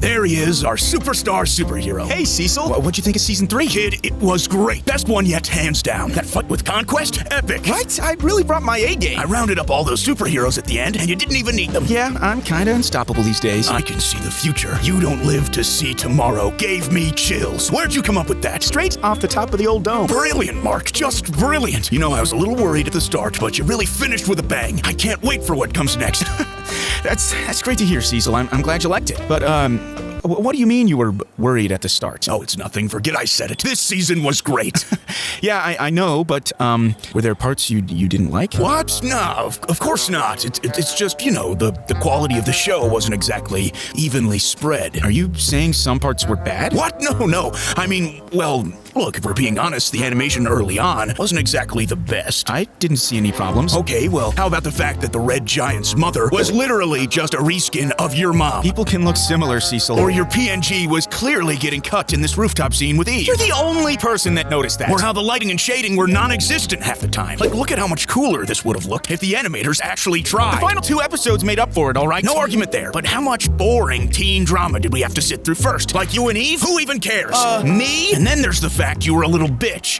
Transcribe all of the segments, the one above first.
There he is, our superstar superhero. Hey, Cecil. What'd you think of Season 3? Kid, it was great. Best one yet, hands down. That fight with Conquest, epic. Right? I really brought my A game. I rounded up all those superheroes at the end, and you didn't even need them. Yeah, I'm kinda unstoppable these days. I can see the future. You don't live to see tomorrow. Gave me chills. Where'd you come up with that? Straight off the top of the old dome. Brilliant, Mark. Just brilliant. You know, I was a little worried at the start, but you really finished with a bang. I can't wait for what comes next. That's great to hear, Cecil. I'm glad you liked it. But, what do you mean you were worried at the start? Oh, it's nothing. Forget I said it. This season was great. Yeah, I know, but, were there parts you didn't like? What? No, of course not. It's just, you know, the quality of the show wasn't exactly evenly spread. Are you saying some parts were bad? What? No. I mean, well, look, if we're being honest, the animation early on wasn't exactly the best. I didn't see any problems. Okay, well, how about the fact that the Red Giant's mother was literally just a reskin of your mom? People can look similar, Cecil. Or your PNG was clearly getting cut in this rooftop scene with Eve. You're the only person that noticed that. Or how the lighting and shading were non-existent half the time. Like, look at how much cooler this would have looked if the animators actually tried. The final 2 episodes made up for it, all right? No argument there. But how much boring teen drama did we have to sit through first? Like you and Eve? Who even cares? Me? And then there's the fact you were a little bitch.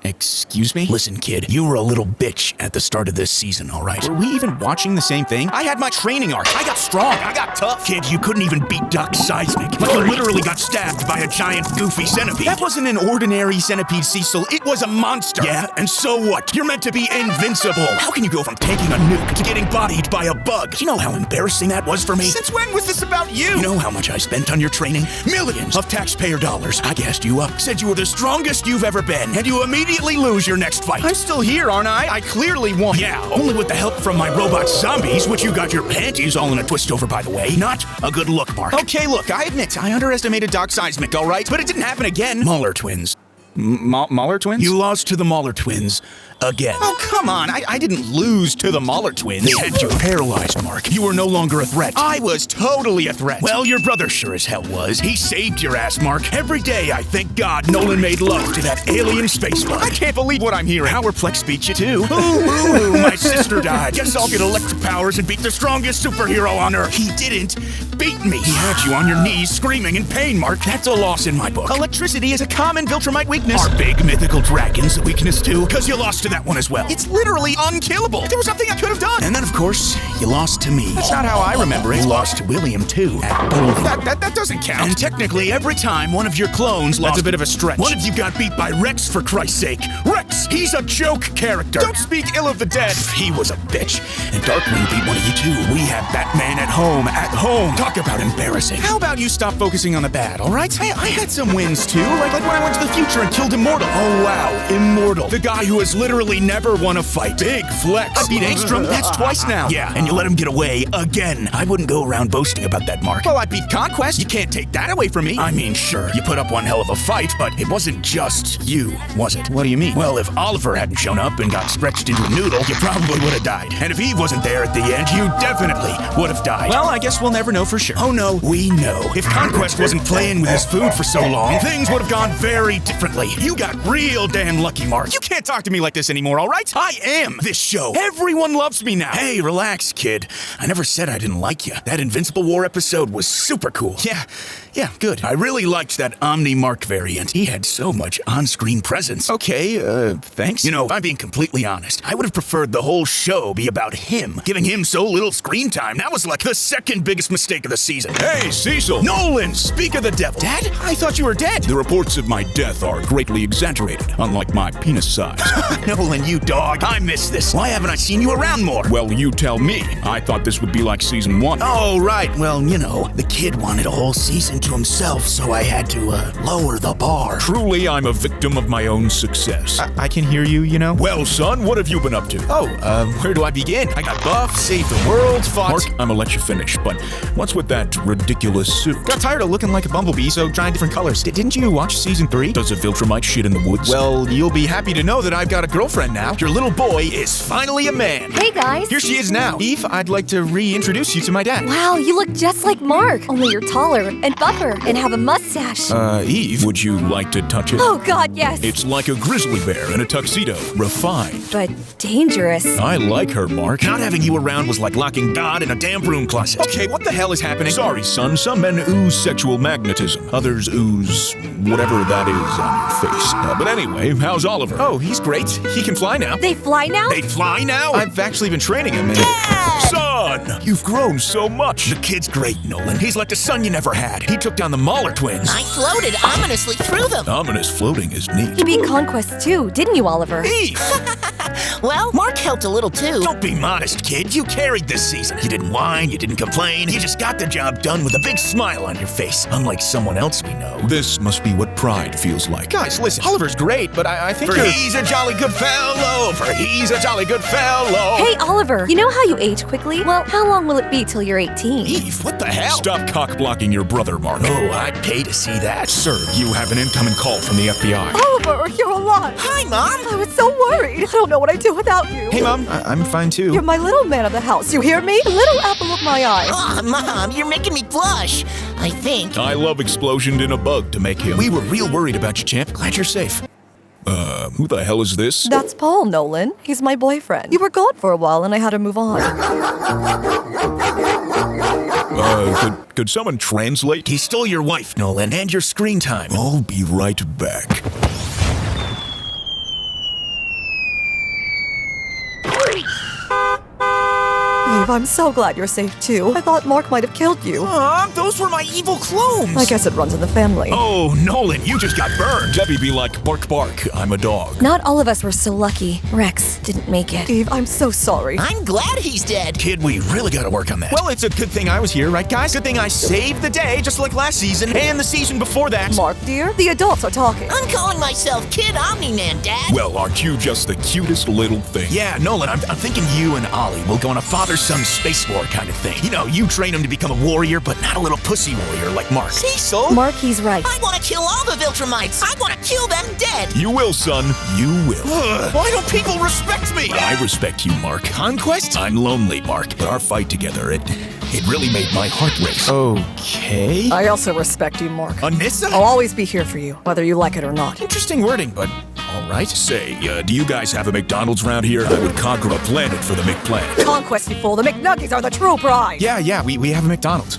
Excuse me? Listen, kid, you were a little bitch at the start of this season, all right? Were we even watching the same thing? I had my training arc. I got strong. I got tough. Kid, you couldn't even beat Doc Seismic. Like you literally got stabbed by a giant goofy centipede. That wasn't an ordinary centipede, Cecil. It was a monster. Yeah, and so what? You're meant to be invincible. How can you go from taking a nuke to getting bodied by a bug? You know how embarrassing that was for me? Since when was this about you? You know how much I spent on your training? Millions of taxpayer dollars. I gassed you up, said you were the strongest you've ever been, and you immediately lose your next fight. I'm still here, aren't I? I clearly won. Yeah, only with the help from my robot zombies, which you got your panties all in a twist over, by the way. Not a good look, Mark. Okay, look, I admit, I underestimated Doc Seismic, all right? But it didn't happen again. Mahler twins. Mahler twins? You lost to the Mahler twins. Again. Oh, come on. I didn't lose to the Mahler twins. They had you paralyzed, Mark. You were no longer a threat. I was totally a threat. Well, your brother sure as hell was. He saved your ass, Mark. Every day, I thank God Nolan made love to that alien space bug. I can't believe what I'm hearing. Powerplex beat you, too. Ooh, my sister died. Guess I'll get electric powers and beat the strongest superhero on Earth. He didn't beat me. He had you on your knees screaming in pain, Mark. That's a loss in my book. Electricity is a common Viltrumite weakness. Are big mythical dragons a weakness, too? Because you lost to that one as well. It's literally unkillable. There was nothing I could have done. And then, of course, you lost to me. That's not how I remember it. You lost to William, too, at bowling. That doesn't count. And technically, every time one of your clones lost... That's a bit of a stretch. One of you got beat by Rex, for Christ's sake. Rex! He's a joke character. Don't speak ill of the dead. He was a bitch. And Darkwing beat one of you, too. We had Batman at home. At home. Talk about embarrassing. How about you stop focusing on the bad, all right? I had some wins, too. Like when I went to the future and killed Immortal. Oh, wow. Immortal. The guy who has literally never won a fight. Big flex. I beat Angstrom. That's twice now. Yeah, and you let him get away again. I wouldn't go around boasting about that, Mark. Well, I beat Conquest. You can't take that away from me. I mean, sure, you put up one hell of a fight, but it wasn't just you, was it? What do you mean? Well, if Oliver hadn't shown up and got stretched into a noodle, you probably would have died. And if Eve wasn't there at the end, you definitely would have died. Well, I guess we'll never know for sure. Oh no, we know. If Conquest wasn't playing with his food for so long, things would have gone very differently. You got real damn lucky, Mark. You can't talk to me like this anymore, all right? I am this show. Everyone loves me now. Hey, relax, kid. I never said I didn't like you. That Invincible War episode was super cool. Yeah, good. I really liked that Omni Mark variant. He had so much on-screen presence. Okay, thanks. You know, if I'm being completely honest, I would have preferred the whole show be about him, giving him so little screen time. That was like the second biggest mistake of the season. Hey, Cecil! Nolan, speak of the devil. Dad? I thought you were dead. The reports of my death are greatly exaggerated, unlike my penis size. Nolan, you dog. I miss this. Why haven't I seen you around more? Well, you tell me. I thought this would be like season 1. Oh, right. Well, you know, the kid wanted a whole season to himself, so I had to, lower the bar. Truly, I'm a victim of my own success. I can hear you, you know? Well, son, what have you been up to? Oh, where do I begin? I got buffed, saved the world, fought... Mark, I'm gonna let you finish, but what's with that ridiculous suit? Got tired of looking like a bumblebee, so trying different colors. Didn't you watch season 3? Does a Viltrumite shit in the woods? Well, you'll be happy to know that I've got a girlfriend now. Your little boy is finally a man. Hey, guys. Here she is now. Eve, I'd like to reintroduce you to my dad. Wow, you look just like Mark, only you're taller and buffer and have a mustache. Eve, would you like to touch it? Oh, God, yes. It's like a grizzly bear in a tuxedo, refined. But dangerous. I like her, Mark. Not having you around was like locking God in a damn broom closet. Okay, what the hell is happening. Sorry, son. Some men ooze sexual magnetism. Others ooze whatever that is on your face. But anyway, how's Oliver? Oh, he's great. He can fly now. They fly now? They fly now? I've actually been training him. Son, you've grown so much. The kid's great, Nolan. He's like the son you never had. He took down the Mahler twins. I floated ominously through them. Ominous floating is neat. You beat Conquest too, didn't you, Oliver? Eve! Well, Mark helped a little too. Don't be modest, kid. You carried this season. You didn't whine, you didn't complain. You just got the job done with a big smile on your face, unlike someone else we know. This must be what pride feels like. Guys, listen. Oliver's great, but I think For you're... he's a jolly good fellow. For he's a jolly good fellow. Hey, Oliver, you know how you age quickly? Well, how long will it be till you're 18? Eve, what the hell? Stop cock-blocking your brother, Mark. Oh, I'd pay to see that. Sir, you have an incoming call from the FBI. Oliver, you're alive. Hi, Mom. I was so worried. I don't know what I'd do without you. Hey, Mom. I'm fine, too. You're my little man of the house. You hear me? The little apple of my eye. Oh, Mom, you're making me blush. I think. I love explosioned in a bug to make him. We were real worried about you, champ. Glad you're safe. Who the hell is this? That's Paul, Nolan. He's my boyfriend. You were gone for a while and I had to move on. Could someone translate? He stole your wife, Nolan, and your screen time. I'll be right back. Eve, I'm so glad you're safe too. I thought Mark might have killed you. Those were my evil clones. I guess it runs in the family. Oh, Nolan, you just got burned. Debbie be like, bark bark, I'm a dog. Not all of us were so lucky. Rex didn't make it. Eve, I'm so sorry. I'm glad he's dead. Kid, we really gotta work on that. Well, it's a good thing I was here, right, guys? Good thing I saved the day, just like last season and the season before that. Mark, dear, the adults are talking. I'm calling myself Kid Omni-Man, Dad. Well, aren't you just the cutest little thing? Yeah, Nolan, I'm thinking you and Ollie will go on a father-son space war kind of thing. You know, you train him to become a warrior, but not a little pussy warrior like Mark. Cecil? Mark, he's right. I want to kill all the Viltrumites. I want to kill them dead. You will, son. You will. Why don't people respect me? I respect you, Mark. Conquest? I'm lonely, Mark, but our fight together, it really made my heart race. Okay. I also respect you, Mark. Anissa? I'll always be here for you, whether you like it or not. Interesting wording, but all right. Say, do you guys have a McDonald's around here? I would conquer a planet for the McPlanet. Conquest, you fool. The McNuggies are the true prize. Yeah, we have a McDonald's.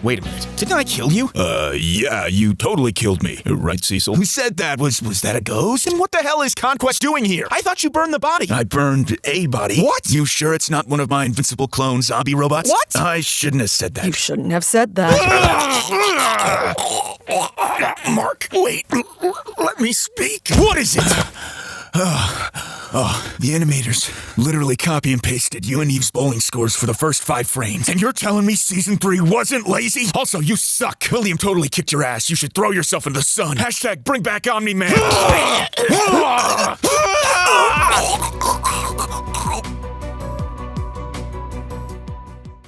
Wait a minute. Didn't I kill you? Yeah, you totally killed me. Right, Cecil? Who said that? Was that a ghost? Then what the hell is Conquest doing here? I thought you burned the body. I burned a body. What? You sure it's not one of my invincible clone zombie robots? What? I shouldn't have said that. You shouldn't have said that. Mark, wait. Let me speak. What is it? The animators literally copy and pasted you and Eve's bowling scores for the first 5 frames. And you're telling me season 3 wasn't lazy? Also, you suck. William totally kicked your ass. You should throw yourself in the sun. Hashtag bring back Omni-Man.